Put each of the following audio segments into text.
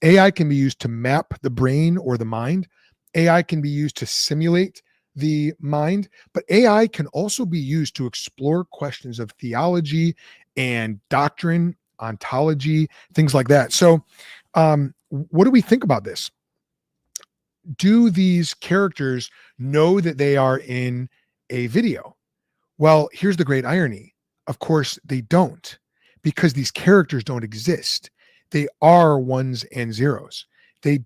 AI can be used to map the brain or the mind. AI can be used to simulate the mind, but AI can also be used to explore questions of theology and doctrine, ontology, things like that. So, what do we think about this? Do these characters know that they are in a video? Well, here's the great irony. Of course, they don't, because these characters don't exist. They are ones and zeros. They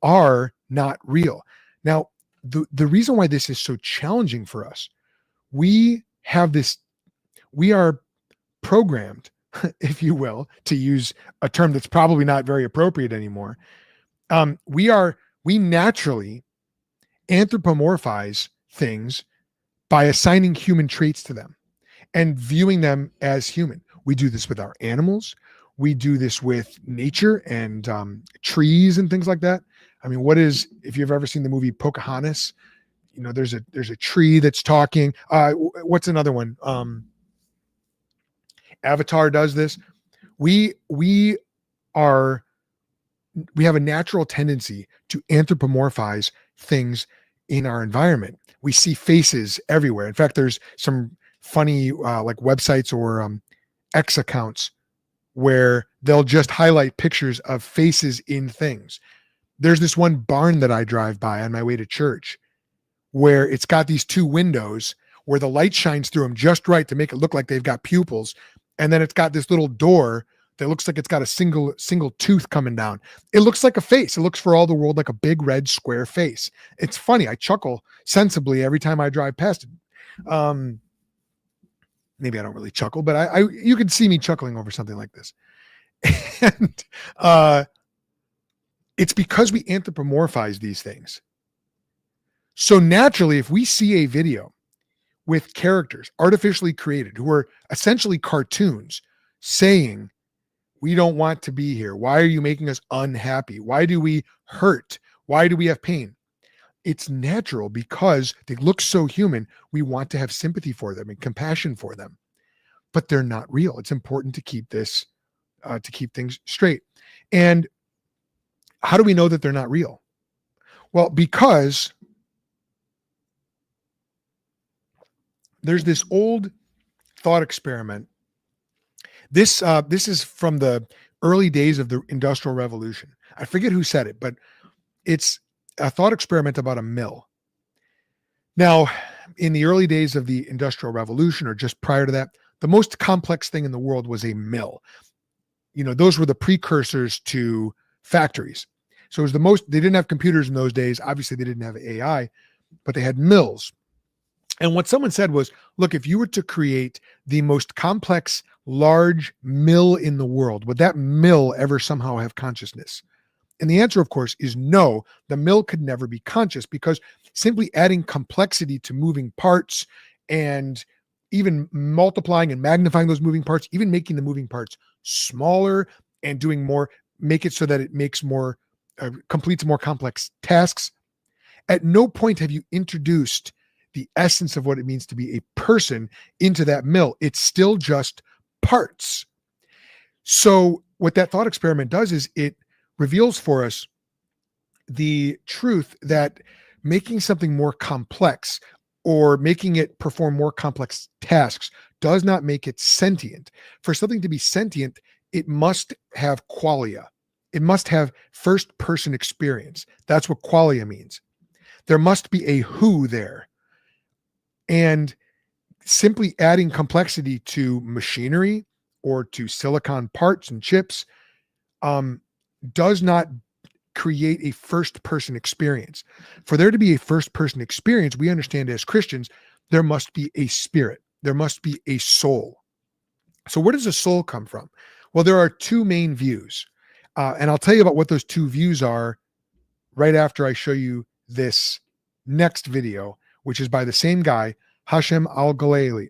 are not real. Now, the reason why this is so challenging for us, we are programmed, if you will, to use a term that's probably not very appropriate anymore. We naturally anthropomorphize things by assigning human traits to them and viewing them as human. We do this with our animals. We do this with nature and trees and things like that. I mean, if you've ever seen the movie Pocahontas, there's a tree that's talking. What's another one? Avatar does this. We have a natural tendency to anthropomorphize things in our environment. We see faces everywhere. In fact, there's some funny like websites or X accounts where they'll just highlight pictures of faces in things. There's this one barn that I drive by on my way to church where it's got these two windows where the light shines through them just right to make it look like they've got pupils. And then it's got this little door that looks like it's got a single tooth coming down. It looks like a face. It looks for all the world like a big red square face. It's funny. I chuckle sensibly every time I drive past it. Maybe I don't really chuckle, but you can see me chuckling over something like this. And it's because we anthropomorphize these things. So naturally, if we see a video with characters artificially created who are essentially cartoons saying, we don't want to be here. Why are you making us unhappy? Why do we hurt? Why do we have pain? It's natural because they look so human. We want to have sympathy for them and compassion for them, but they're not real. It's important to keep this, to keep things straight. And how do we know that they're not real? Well, because there's this old thought experiment. This is from the early days of the Industrial Revolution. I forget who said it, but it's a thought experiment about a mill. Now, in the early days of the Industrial Revolution, or just prior to that, the most complex thing in the world was a mill. Those were the precursors to factories. So it was they didn't have computers in those days. Obviously, they didn't have AI, but they had mills. And what someone said was, look, if you were to create the most complex, large mill in the world, would that mill ever somehow have consciousness? And the answer, of course, is no. The mill could never be conscious because simply adding complexity to moving parts and even multiplying and magnifying those moving parts, even making the moving parts smaller and doing more, make it so that it makes more, completes more complex tasks. At no point have you introduced the essence of what it means to be a person into that mill. It's still just parts. So what that thought experiment does is it reveals for us the truth that making something more complex or making it perform more complex tasks does not make it sentient. For something to be sentient, it must have qualia. It must have first person experience. That's what qualia means. There must be a who there. And simply adding complexity to machinery or to silicon parts and chips does not create a first-person experience. For there to be a first-person experience, we understand as Christians, there must be a spirit. There must be a soul. So where does a soul come from? Well, there are two main views. And I'll tell you about what those two views are right after I show you this next video, which is by the same guy, Hashem Al-Ghaili,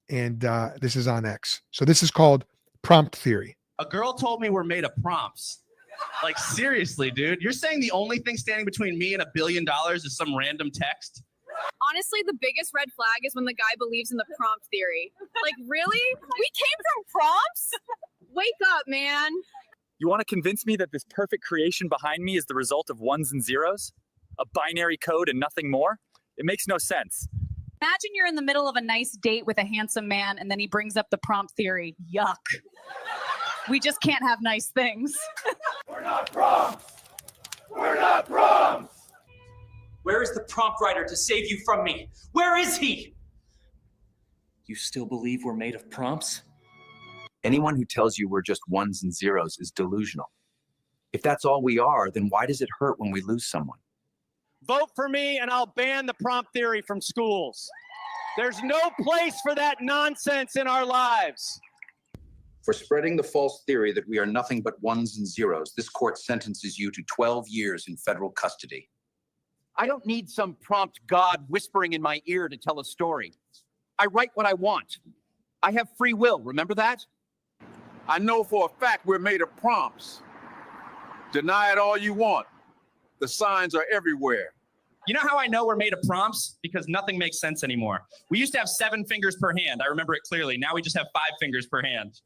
and this is on X. So this is called prompt theory. A girl told me we're made of prompts. Like, seriously, dude, you're saying the only thing standing between me and $1 billion is some random text? Honestly, the biggest red flag is when the guy believes in the prompt theory. Like, really? We came from prompts? Wake up, man. You want to convince me that this perfect creation behind me is the result of ones and zeros? A binary code and nothing more? It makes no sense. Imagine you're in the middle of a nice date with a handsome man and then he brings up the prompt theory. Yuck. We just can't have nice things. We're not prompts. We're not prompts. Where is the prompt writer to save you from me? Where is he? You still believe we're made of prompts? Anyone who tells you we're just ones and zeros is delusional. If that's all we are, then why does it hurt when we lose someone? Vote for me and I'll ban the prompt theory from schools. There's no place for that nonsense in our lives. For spreading the false theory that we are nothing but ones and zeros, this court sentences you to 12 years in federal custody. I don't need some prompt God whispering in my ear to tell a story. I write what I want. I have free will, remember that? I know for a fact we're made of prompts. Deny it all you want. The signs are everywhere. You know how I know we're made of prompts? Because nothing makes sense anymore. We used to have 7 fingers per hand. I remember it clearly. Now we just have 5 fingers per hand.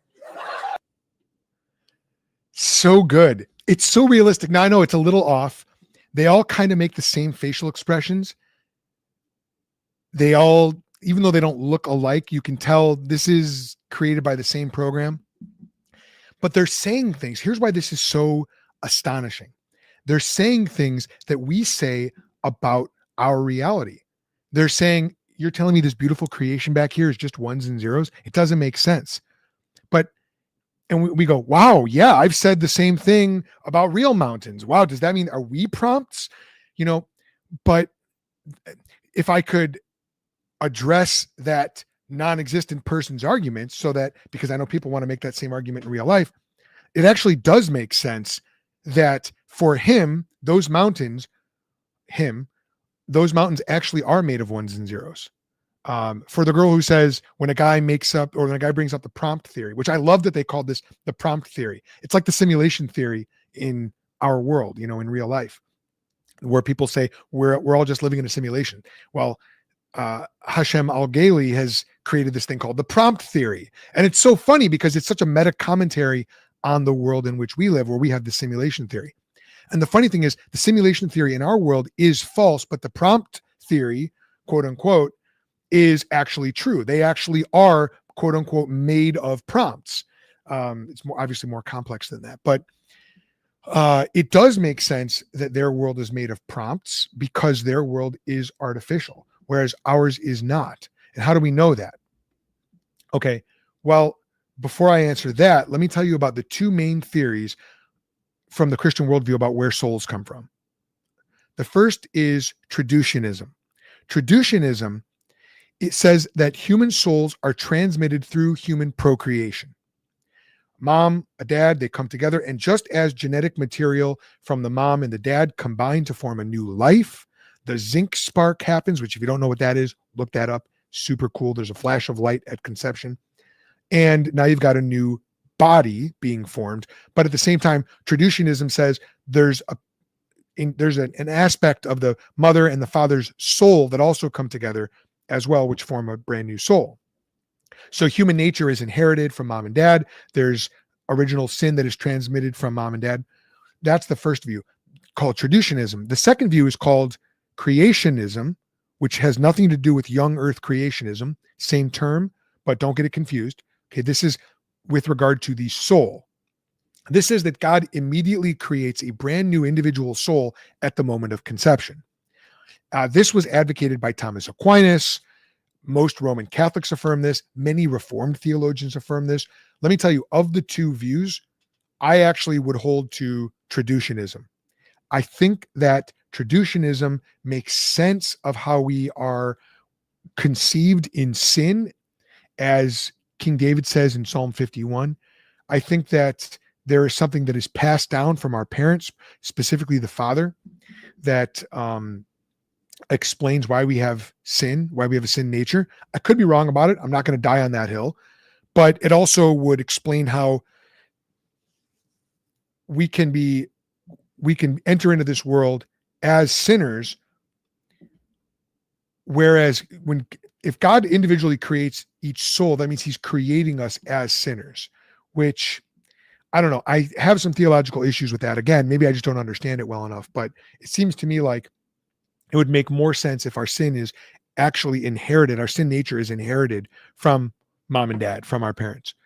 So good. It's so realistic. Now I know it's a little off. They all kind of make the same facial expressions. They all, even though they don't look alike, you can tell this is created by the same program. But they're saying things. Here's why this is so astonishing. They're saying things that we say about our reality. They're saying, you're telling me this beautiful creation back here is just ones and zeros? It doesn't make sense. And we go, wow, yeah, I've said the same thing about real mountains. Wow, does that mean, are we prompts? But if I could address that non-existent person's arguments so that, because I know people want to make that same argument in real life, it actually does make sense that for him, those mountains actually are made of ones and zeros. For the girl who says when a guy brings up the prompt theory, which I love that they called this the prompt theory. It's like the simulation theory in our world, in real life, where people say we're all just living in a simulation. Well, Hashem Al-Ghali has created this thing called the prompt theory. And it's so funny because it's such a meta commentary on the world in which we live, where we have the simulation theory. And the funny thing is the simulation theory in our world is false, but the prompt theory, quote unquote, is actually true. They actually are, quote unquote, made of prompts. It's obviously more complex than that, but it does make sense that their world is made of prompts because their world is artificial, whereas ours is not. And how do we know that? Okay, well, before I answer that, let me tell you about the 2 main theories from the Christian worldview about where souls come from. The first is traducianism. Traducianism, it says that human souls are transmitted through human procreation. Mom, a dad, they come together, and just as genetic material from the mom and the dad combine to form a new life, the zinc spark happens, which if you don't know what that is, look that up. Super cool. There's a flash of light at conception. And now you've got a new body being formed. But at the same time, traducianism says there's an aspect of the mother and the father's soul that also come together as well, which form a brand new soul. So human nature is inherited from mom and dad. There's original sin that is transmitted from mom and dad. That's the first view, called traducianism. The second view is called creationism, which has nothing to do with young earth creationism. Same term, but don't get it confused. Okay, this is with regard to the soul. This is that God immediately creates a brand new individual soul at the moment of conception. This was advocated by Thomas Aquinas. Most Roman Catholics affirm this. Many Reformed theologians affirm this. Let me tell you, of the 2 views, I actually would hold to traducianism. I think that traducianism makes sense of how we are conceived in sin, as King David says in Psalm 51. I think that there is something that is passed down from our parents, specifically the father, that explains why we have sin, why we have a sin nature. I could be wrong about it. I'm not going to die on that hill, but it also would explain how we can enter into this world as sinners. Whereas if God individually creates each soul, that means he's creating us as sinners, which I don't know. I have some theological issues with that. Again, maybe I just don't understand it well enough, but it seems to me like it would make more sense if our sin is actually inherited. Our sin nature is inherited from mom and dad, from our parents.